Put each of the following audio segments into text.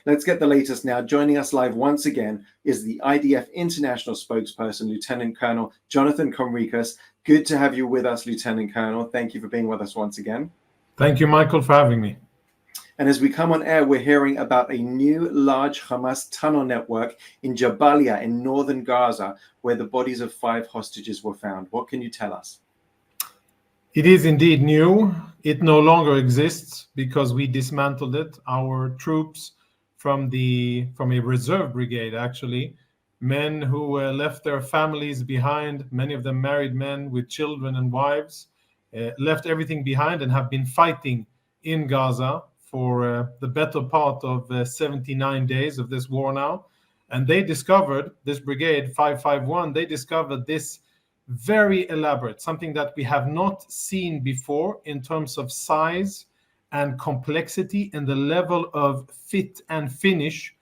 Let's get the latest now. Joining us live once again is the IDF International Spokesperson, Lieutenant Colonel Jonathan Conricus. Good to have you with us, Lieutenant Colonel. Thank you for being with us once again. Thank you, Michael, for having me. And as we come on air, we're hearing about a new large Hamas tunnel network in Jabalia in northern Gaza, where the bodies of 5 hostages were found. What can you tell us? It is indeed new. It no longer exists because we dismantled it. Our troops from a reserve brigade, actually, men who left their families behind, many of them married men with children and wives, left everything behind and have been fighting in Gaza for the better part of 79 days of this war now. And they discovered, this brigade 551, they discovered this very elaborate, something that we have not seen before in terms of size and complexity and the level of fit and finish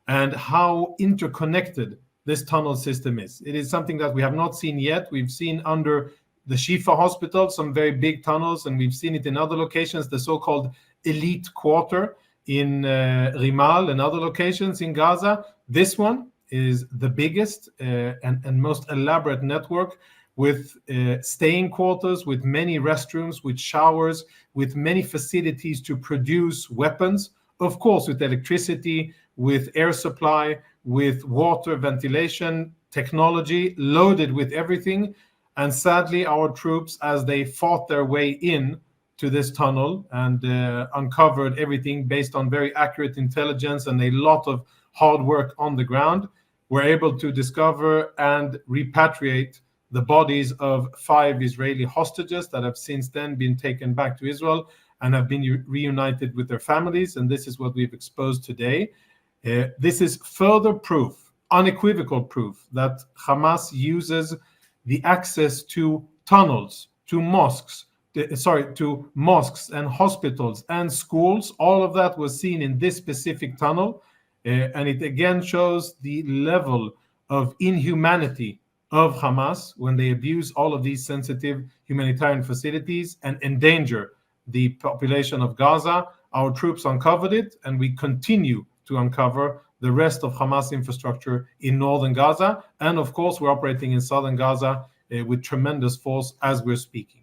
and how interconnected this tunnel system is. It is something that we have not seen yet. We've seen under the Shifa hospital some very big tunnels, and we've seen it in other locations, the so-called elite quarter in Rimal and other locations in Gaza. This one is the biggest and most elaborate network, with staying quarters, with many restrooms, with showers, with many facilities to produce weapons, of course, with electricity, with air supply, with water, ventilation, technology, loaded with everything. And sadly, our troops, as they fought their way in to this tunnel and uncovered everything based on very accurate intelligence and a lot of hard work on the ground, were able to discover and repatriate the bodies of 5 Israeli hostages that have since then been taken back to Israel and have been reunited with their families. And this is what we've exposed today. This is further proof, unequivocal proof, that Hamas uses the access to tunnels, to mosques and hospitals and schools. All of that was seen in this specific tunnel. And it again shows the level of inhumanity of Hamas when they abuse all of these sensitive humanitarian facilities and endanger the population of Gaza. Our troops uncovered it, and we continue to uncover the rest of Hamas infrastructure in northern Gaza. And of course, we're operating in southern Gaza with tremendous force as we're speaking.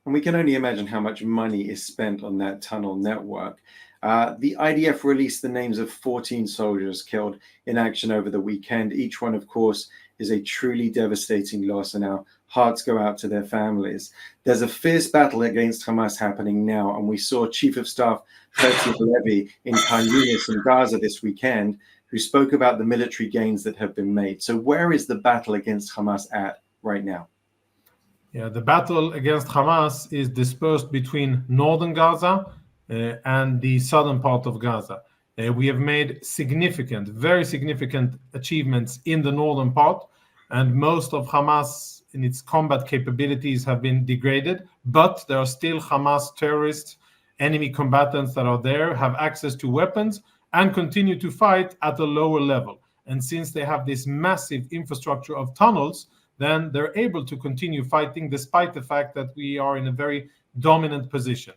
And we can only imagine how much money is spent on that tunnel network. The IDF released the names of 14 soldiers killed in action over the weekend. Each one, of course, is a truly devastating loss, and our hearts go out to their families. There's a fierce battle against Hamas happening now, and we saw Chief of Staff Herzi Halevi in Khan Yunis in Gaza this weekend, who spoke about the military gains that have been made. So where is the battle against Hamas at right now? Yeah, the battle against Hamas is dispersed between northern Gaza and the southern part of Gaza. We have made significant, very significant achievements in the northern part, and most of Hamas in its combat capabilities have been degraded, but there are still Hamas terrorists, enemy combatants that are there, have access to weapons, and continue to fight at a lower level. And since they have this massive infrastructure of tunnels, then they're able to continue fighting despite the fact that we are in a very dominant position.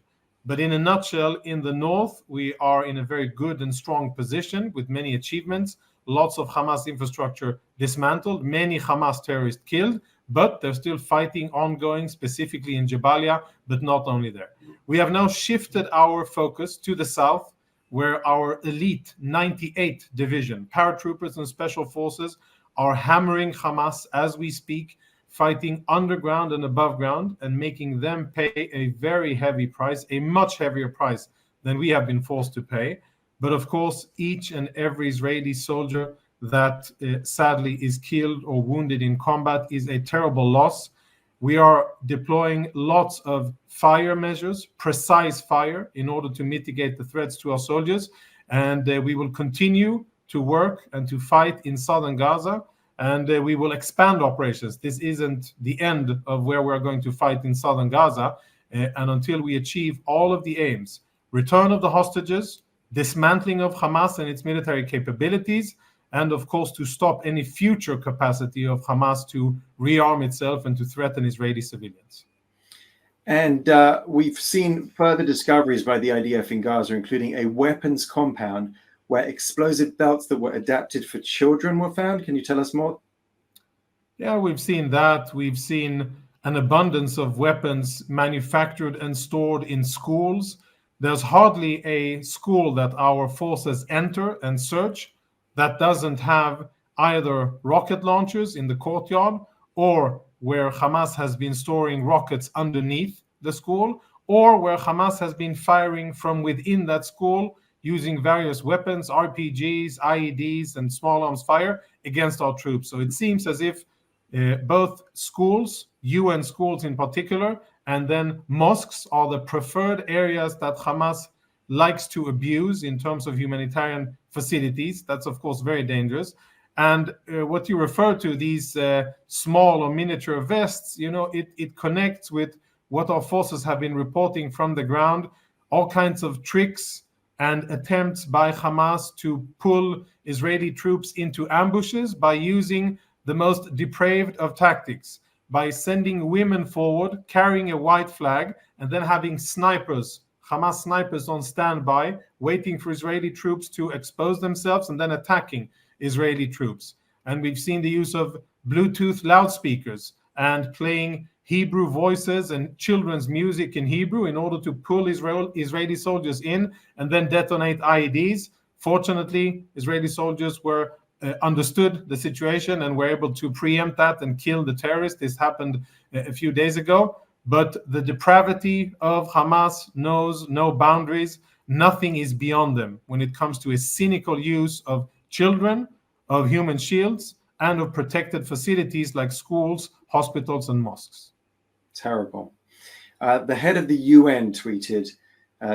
But in a nutshell, in the north, we are in a very good and strong position with many achievements, lots of Hamas infrastructure dismantled, many Hamas terrorists killed, but they're still fighting ongoing, specifically in Jabalia, but not only there. We have now shifted our focus to the south, where our elite 98 division, paratroopers and special forces, are hammering Hamas as we speak, fighting underground and above ground, and making them pay a very heavy price, a much heavier price than we have been forced to pay. But of course, each and every Israeli soldier that sadly is killed or wounded in combat is a terrible loss. We are deploying lots of fire measures, precise fire, in order to mitigate the threats to our soldiers. And we will continue to work and to fight in southern Gaza. And we will expand operations. This isn't the end of where we're going to fight in southern Gaza. And until we achieve all of the aims, return of the hostages, dismantling of Hamas and its military capabilities, and of course to stop any future capacity of Hamas to rearm itself and to threaten Israeli civilians. And we've seen further discoveries by the IDF in Gaza, including a weapons compound where explosive belts that were adapted for children were found. Can you tell us more? Yeah, we've seen that. We've seen an abundance of weapons manufactured and stored in schools. There's hardly a school that our forces enter and search that doesn't have either rocket launchers in the courtyard, or where Hamas has been storing rockets underneath the school, or where Hamas has been firing from within that school using various weapons, RPGs, IEDs, and small arms fire against our troops. So it seems as if both schools, UN schools in particular, and then mosques are the preferred areas that Hamas likes to abuse in terms of humanitarian facilities. That's, of course, very dangerous. And what you refer to, these small or miniature vests, it connects with what our forces have been reporting from the ground, all kinds of tricks and attempts by Hamas to pull Israeli troops into ambushes by using the most depraved of tactics, by sending women forward, carrying a white flag, and then having snipers, Hamas snipers on standby, waiting for Israeli troops to expose themselves and then attacking Israeli troops. And we've seen the use of Bluetooth loudspeakers and playing Hebrew voices and children's music in Hebrew in order to pull Israeli soldiers in and then detonate IEDs. Fortunately, Israeli soldiers were understood the situation and were able to preempt that and kill the terrorists. This happened a few days ago. But the depravity of Hamas knows no boundaries. Nothing is beyond them when it comes to a cynical use of children, of human shields, and of protected facilities like schools, hospitals, and mosques. Terrible. The head of the UN tweeted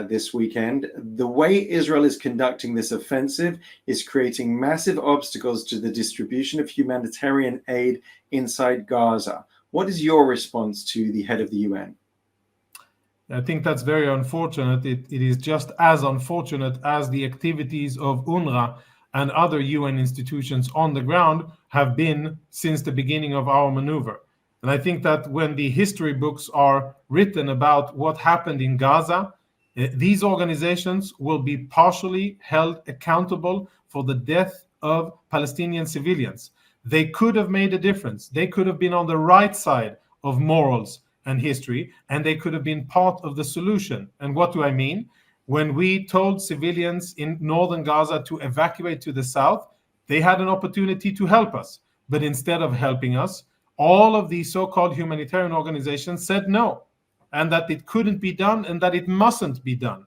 this weekend, the way Israel is conducting this offensive is creating massive obstacles to the distribution of humanitarian aid inside Gaza. What is your response to the head of the UN? I think that's very unfortunate. It is just as unfortunate as the activities of UNRWA and other UN institutions on the ground have been since the beginning of our maneuver. And I think that when the history books are written about what happened in Gaza, these organizations will be partially held accountable for the death of Palestinian civilians. They could have made a difference. They could have been on the right side of morals and history, and they could have been part of the solution. And what do I mean? When we told civilians in northern Gaza to evacuate to the south, they had an opportunity to help us. But instead of helping us, all of these so-called humanitarian organizations said no, and that it couldn't be done and that it mustn't be done.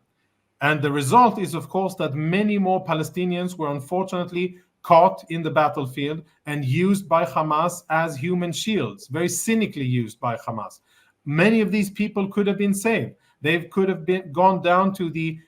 And the result is, of course, that many more Palestinians were unfortunately caught in the battlefield and used by Hamas as human shields, very cynically used by Hamas. Many of these people could have been saved. They could have gone down to the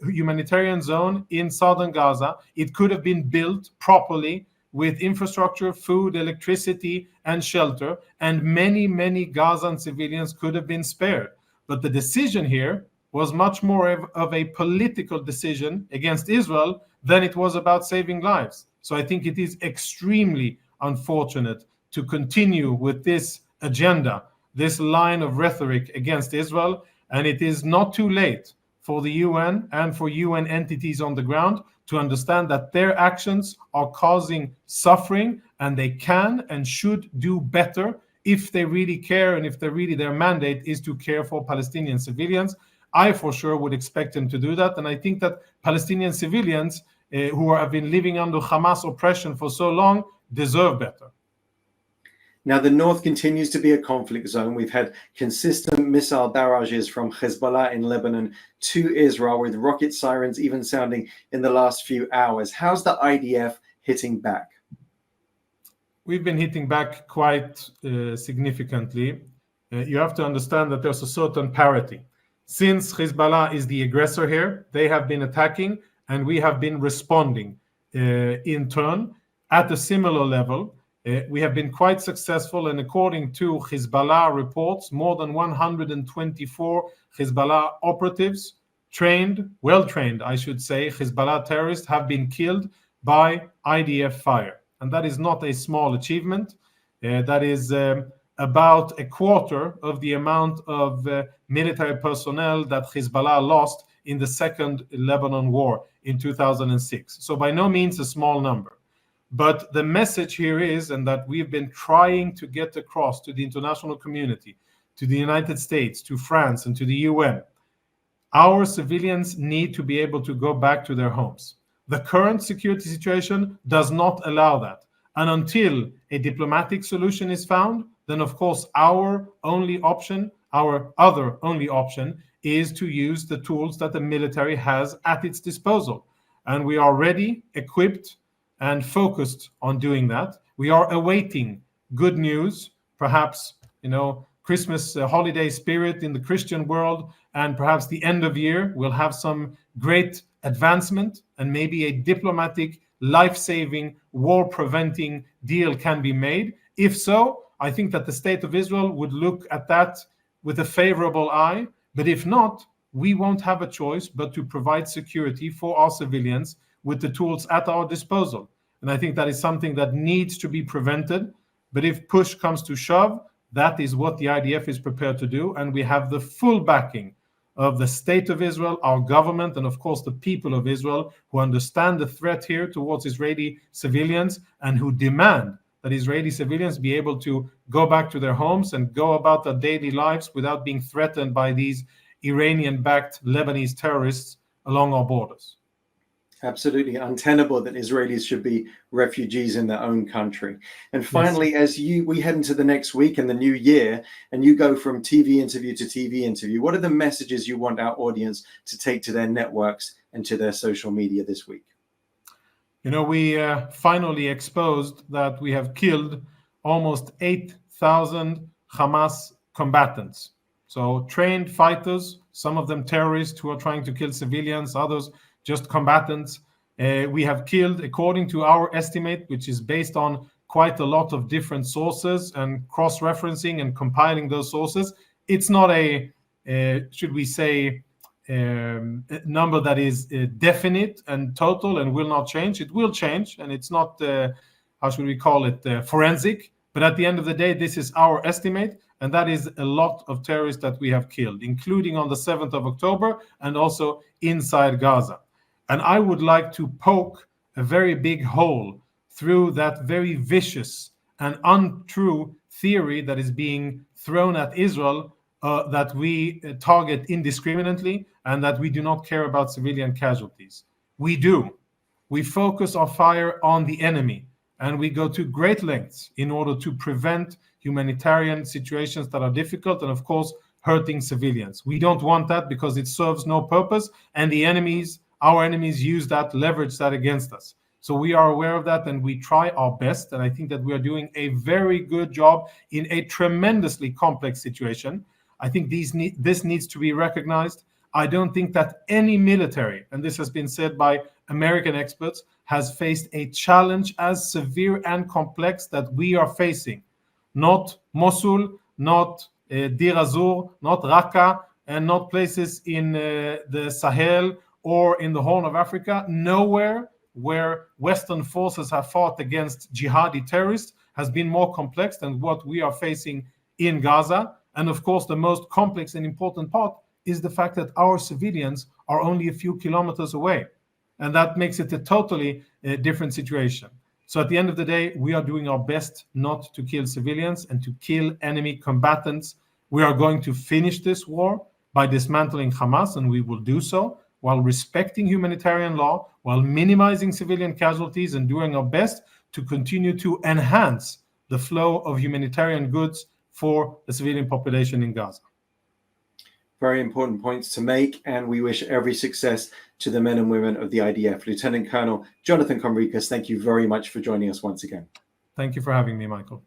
humanitarian zone in southern Gaza. It could have been built properly with infrastructure, food, electricity, and shelter, and many, many Gazan civilians could have been spared. But the decision here was much more of a political decision against Israel than it was about saving lives. So I think it is extremely unfortunate to continue with this agenda, this line of rhetoric against Israel, and it is not too late for the UN and for UN entities on the ground to understand that their actions are causing suffering, and they can and should do better if they really care and if their mandate is to care for Palestinian civilians. I for sure would expect them to do that, and I think that Palestinian civilians who have been living under Hamas oppression for so long deserve better. Now, the north continues to be a conflict zone. We've had consistent missile barrages from Hezbollah in Lebanon to Israel, with rocket sirens even sounding in the last few hours. How's the IDF hitting back? We've been hitting back quite significantly. You have to understand that there's a certain parity. Since Hezbollah is the aggressor here, they have been attacking and we have been responding in turn at a similar level. We have been quite successful, and according to Hezbollah reports, more than 124 Hezbollah operatives, well-trained, I should say, Hezbollah terrorists have been killed by IDF fire. And that is not a small achievement. That is about a quarter of the amount of military personnel that Hezbollah lost in the Second Lebanon War in 2006. So by no means a small number. But the message here is, and that we've been trying to get across to the international community, to the United States, to France, and to the UN, our civilians need to be able to go back to their homes. The current security situation does not allow that. And until a diplomatic solution is found, then of course our other only option is to use the tools that the military has at its disposal. And we are ready, equipped, and focused on doing that. We are awaiting good news, perhaps, Christmas holiday spirit in the Christian world, and perhaps the end of year will have some great advancement, and maybe a diplomatic, life-saving, war-preventing deal can be made. If so, I think that the State of Israel would look at that with a favorable eye. But if not, we won't have a choice but to provide security for our civilians with the tools at our disposal. And I think that is something that needs to be prevented. But if push comes to shove, that is what the IDF is prepared to do. And we have the full backing of the State of Israel, our government, and of course the people of Israel, who understand the threat here towards Israeli civilians and who demand that Israeli civilians be able to go back to their homes and go about their daily lives without being threatened by these Iranian-backed Lebanese terrorists along our borders. Absolutely untenable that Israelis should be refugees in their own country. And finally, yes, as we head into the next week and the new year, and you go from TV interview to TV interview, what are the messages you want our audience to take to their networks and to their social media this week? We finally exposed that we have killed almost 8,000 Hamas combatants. So trained fighters, some of them terrorists who are trying to kill civilians, others just combatants. We have killed, according to our estimate, which is based on quite a lot of different sources and cross-referencing and compiling those sources. It's not a, should we say, number that is definite and total and will not change. It will change, and it's not, how should we call it, forensic. But at the end of the day, this is our estimate, and that is a lot of terrorists that we have killed, including on the 7th of October and also inside Gaza. And I would like to poke a very big hole through that very vicious and untrue theory that is being thrown at Israel, that we target indiscriminately and that we do not care about civilian casualties. We do. We focus our fire on the enemy, and we go to great lengths in order to prevent humanitarian situations that are difficult and, of course, hurting civilians. We don't want that because it serves no purpose, and our enemies use that, leverage that against us. So we are aware of that, and we try our best, and I think that we are doing a very good job in a tremendously complex situation. I think this needs to be recognized. I don't think that any military, and this has been said by American experts, has faced a challenge as severe and complex that we are facing. Not Mosul, not Deir Azur, not Raqqa, and not places in the Sahel or in the Horn of Africa. Nowhere where Western forces have fought against jihadi terrorists has been more complex than what we are facing in Gaza. And of course, the most complex and important part is the fact that our civilians are only a few kilometers away. And that makes it a totally different situation. So at the end of the day, we are doing our best not to kill civilians and to kill enemy combatants. We are going to finish this war by dismantling Hamas, and we will do so while respecting humanitarian law, while minimizing civilian casualties, and doing our best to continue to enhance the flow of humanitarian goods for the civilian population in Gaza. Very important points to make, and we wish every success to the men and women of the IDF. Lieutenant Colonel Jonathan Conricus, thank you very much for joining us once again. Thank you for having me, Michael.